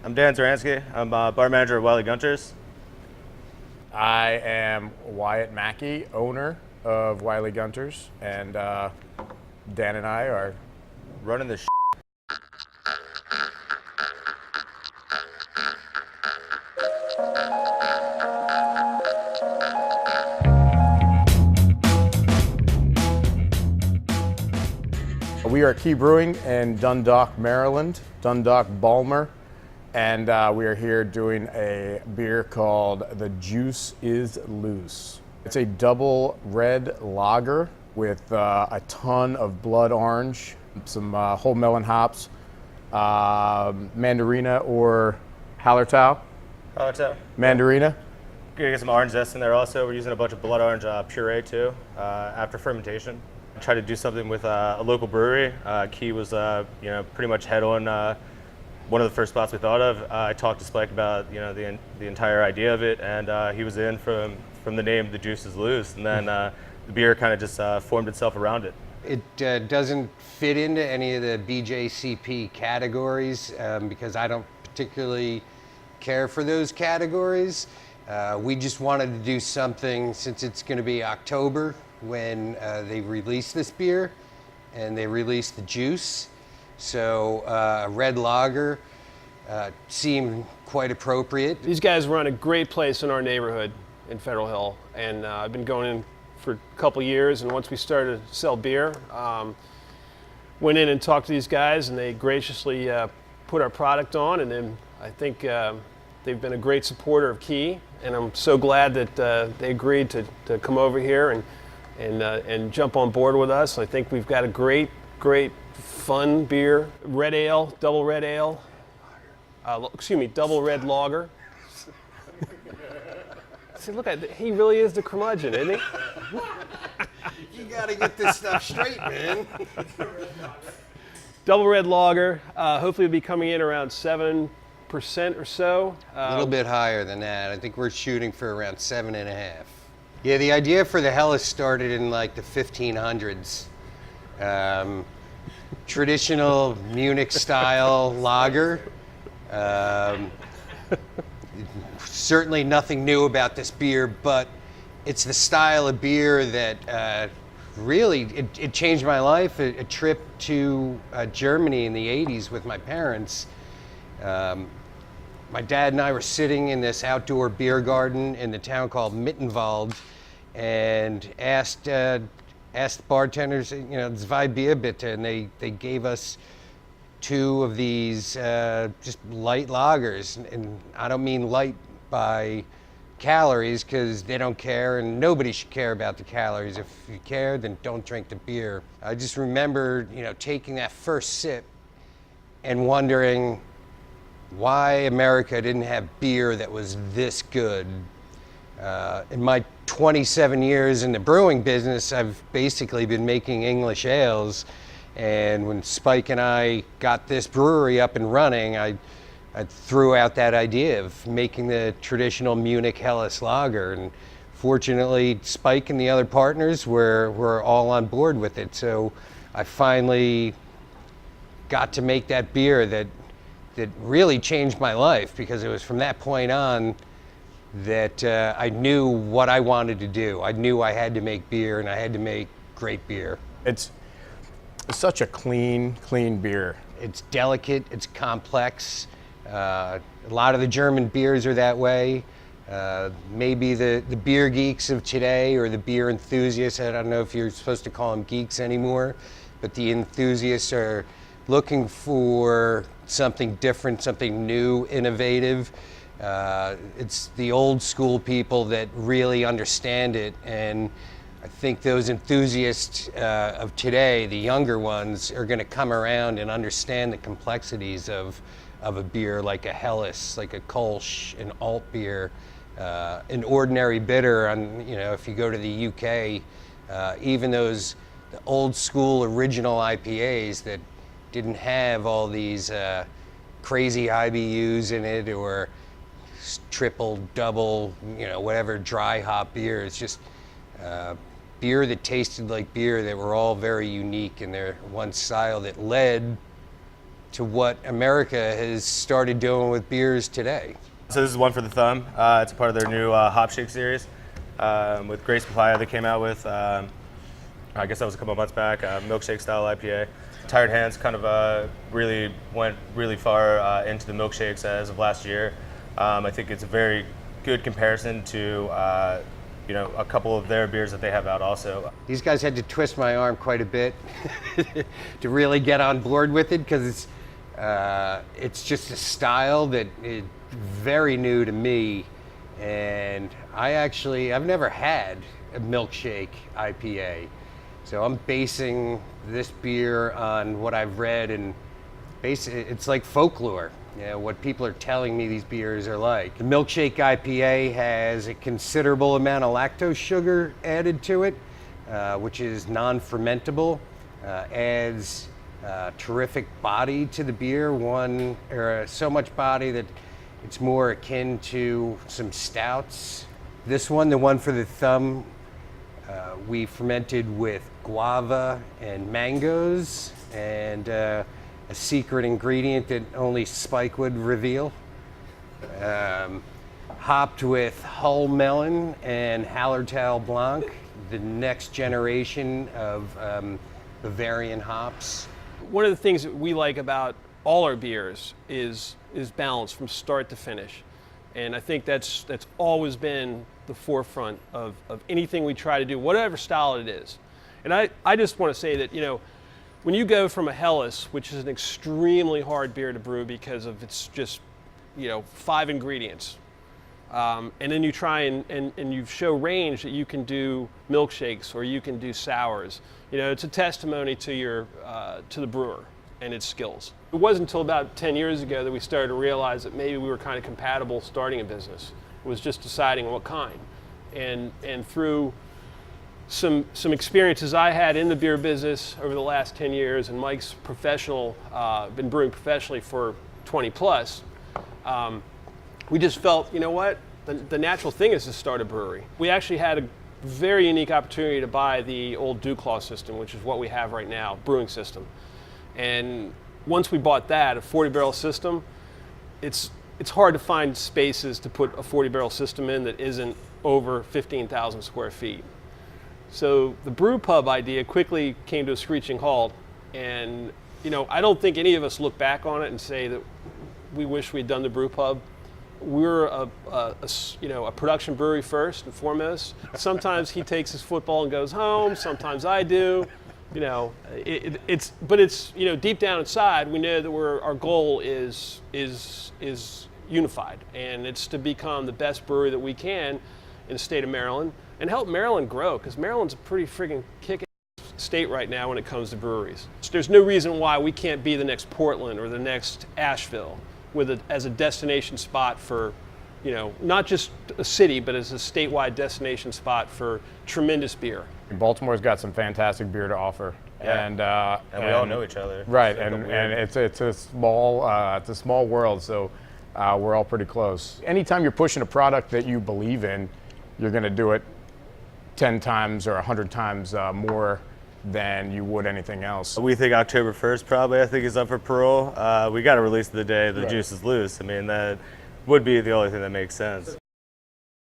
I'm Dan Zaransky. I'm bar manager at Wiley Gunters. I am Wyatt Mackey, owner of Wiley Gunters, and Dan and I are Running the We are at Key Brewing in Dundalk, Maryland, Dundalk Balmer, and we are here doing a beer called The Juice is Loose. It's a double red lager with a ton of blood orange, some whole melon hops, mandarina or Hallertau. Hallertau. Mandarina. Gonna get some orange zest in there also. We're using a bunch of blood orange puree too after fermentation. Try to do something with a local brewery. Key was pretty much head on one of the first spots we thought of. I talked to Spike about the entire idea of it, and he was in from the name The Juice is Loose, and then the beer kind of just formed itself around it. It doesn't fit into any of the BJCP categories because I don't particularly care for those categories. We just wanted to do something, since it's going to be October when they release this beer, and they release the juice. So a red lager seemed quite appropriate. These guys run a great place in our neighborhood in Federal Hill, and I've been going in for a couple years, and once we started to sell beer, went in and talked to these guys, and they graciously put our product on, and then I think they've been a great supporter of Key, and I'm so glad that they agreed to come over here and jump on board with us. I think we've got a great fun beer. Red ale, double red ale. Double red lager. See, look at he really is the curmudgeon, isn't he? You gotta get this stuff straight, man. Double red lager. Hopefully, it'll be coming in around 7% or so. A little bit higher than that. I think we're shooting for around 7.5. Yeah, the idea for the Helles started in like the 1500s. Traditional Munich style lager. Certainly nothing new about this beer, but it's the style of beer that really, it changed my life. A trip to Germany in the 80s with my parents. My dad and I were sitting in this outdoor beer garden in the town called Mittenwald, and asked bartenders, zwei Bier bitte, and they gave us two of these just light lagers, and I don't mean light by calories, because they don't care, and nobody should care about the calories. If you care, then don't drink the beer. I just remember, taking that first sip and wondering why America didn't have beer that was this good. In my 27 years in the brewing business, I've basically been making English ales, and when Spike and I got this brewery up and running, I threw out that idea of making the traditional Munich Helles lager, and fortunately Spike and the other partners were all on board with it. So I finally got to make that beer that really changed my life, because it was from that point on that I knew what I wanted to do. I knew I had to make beer, and I had to make great beer. It's such a clean beer. It's delicate, it's complex. A lot of the German beers are that way. Maybe the beer geeks of today, or the beer enthusiasts, I don't know if you're supposed to call them geeks anymore, but the enthusiasts are looking for something different, something new, innovative. It's the old school people that really understand it, and I think those enthusiasts of today, the younger ones, are going to come around and understand the complexities of a beer like a Helles, like a Kolsch, an alt beer, an ordinary bitter. If you go to the UK, even the old school original IPAs that didn't have all these crazy IBUs in it, or triple, double, whatever dry hop beer. It's just beer that tasted like beer, that were all very unique in their one style, that led to what America has started doing with beers today. So this is one for the thumb. It's a part of their new Hop Shake series with Grace Papaya they came out with. I guess that was a couple of months back. Milkshake style IPA. Tired Hands kind of really went really far into the milkshakes as of last year. I think it's a very good comparison to a couple of their beers that they have out also. These guys had to twist my arm quite a bit to really get on board with it, because it's just a style that is very new to me, and I've never had a milkshake IPA, so I'm basing this beer on what I've read, and it's like folklore. What people are telling me these beers are like. The milkshake IPA has a considerable amount of lactose sugar added to it, which is non-fermentable, adds terrific body to the beer, so much body that it's more akin to some stouts. This one, the one for the thumb, we fermented with guava and mangoes, and a secret ingredient that only Spike would reveal. Hopped with Hull Melon and Hallertau Blanc, the next generation of Bavarian hops. One of the things that we like about all our beers is balance from start to finish. And I think that's always been the forefront of anything we try to do, whatever style it is. And I just want to say that, when you go from a Helles, which is an extremely hard beer to brew because of its just, 5 ingredients, and then you try and you show range that you can do milkshakes or you can do sours, it's a testimony to to the brewer and its skills. It wasn't until about 10 years ago that we started to realize that maybe we were kind of compatible starting a business. It was just deciding what kind. And through some experiences I had in the beer business over the last 10 years, and Mike's been brewing professionally for 20 plus, we just felt, the natural thing is to start a brewery. We actually had a very unique opportunity to buy the old Duclaw system, which is what we have right now, brewing system. And once we bought that, a 40-barrel system, it's hard to find spaces to put a 40-barrel system in that isn't over 15,000 square feet. So the brew pub idea quickly came to a screeching halt, and I don't think any of us look back on it and say that we wish we'd done the brew pub. We're a production brewery first and foremost. Sometimes he takes his football and goes home. Sometimes I do. It's deep down inside we know that our goal is unified, and it's to become the best brewery that we can in the state of Maryland and help Maryland grow, because Maryland's a pretty friggin' kick-ass state right now when it comes to breweries. There's no reason why we can't be the next Portland or the next Asheville as a destination spot for, not just a city, but as a statewide destination spot for tremendous beer. Baltimore's got some fantastic beer to offer. Yeah. And we all know each other. Right, and it's a small world, so we're all pretty close. Anytime you're pushing a product that you believe in, you're going to do it 10 times or 100 times more than you would anything else. We think October 1st probably, is up for parole. We got to release it the day the juice is loose. I mean, that would be the only thing that makes sense.